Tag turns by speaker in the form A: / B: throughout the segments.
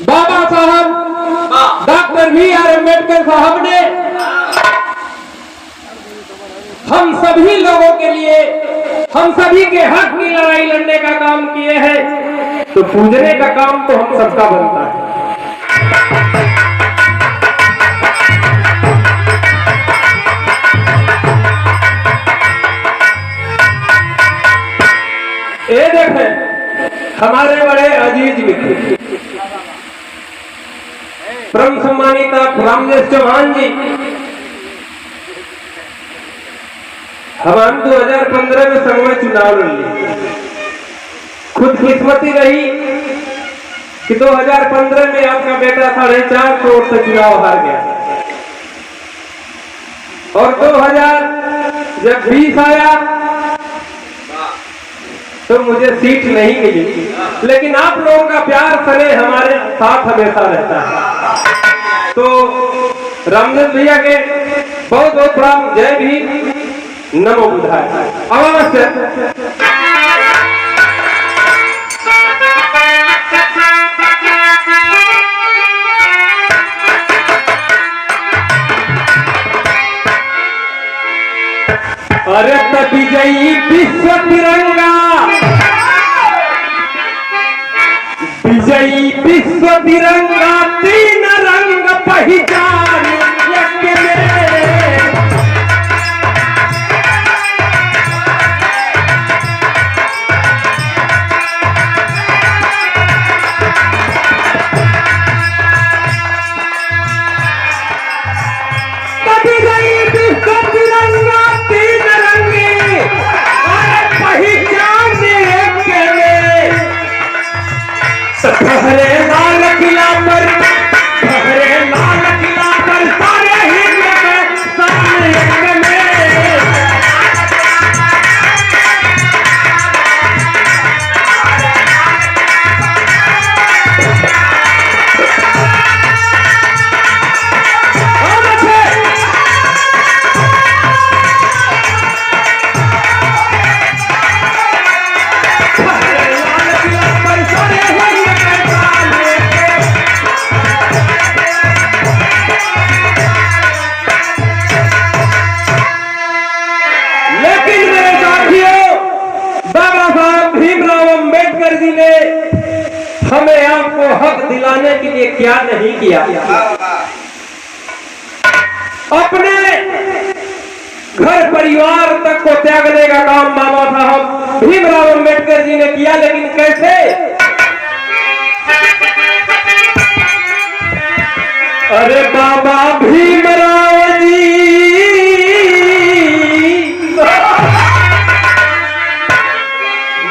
A: बाबा साहब doctor B.R. Ambedkar साहब ने हम सभी लोगों के लिए, हम सभी के हक की लड़ाई लड़ने का काम किए हैं, तो पूजने का काम तो हम सबका बनता है। ये देखें हमारे बड़े अजीज मित्र परम सम्मानित रामदेव चौहान जी, हम 2015 में संघ में चुनाव लड़ लिए। खुद किस्मती रही कि 2015 में आपका बेटा 4.5 करोड़ से चुनाव हार गया और 2020 आया तो मुझे सीट नहीं मिली, लेकिन आप लोगों का प्यार सने हमारे साथ हमेशा रहता है। तो रामदेव भैया के बहुत बहुत प्रणाम। जय भीम, नमो बुद्धाय। अवश्य अरे विजयी विश्व तिरंगा, विजयी विश्व तिरंगा, तीन रंग पहचान हमें आपको हक दिलाने के लिए क्या नहीं किया। अपने घर परिवार तक को त्यागने का काम बाबा साहब भीमराव अम्बेडकर जी ने किया, लेकिन कैसे? अरे बाबा भीमराव जी,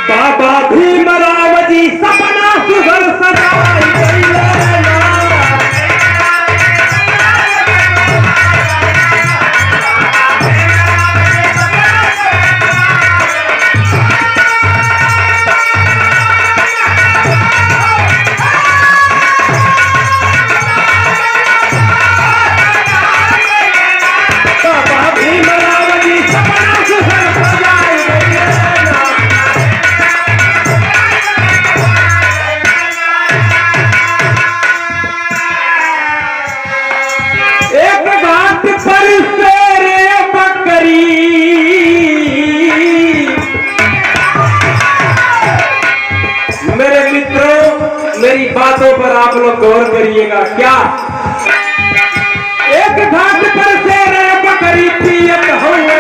A: बाबा भीमराव जी सपना सुघर सजाई बातों पर आप लोग गौर करिएगा। क्या एक घाट पर से रे बकरी पियत हुए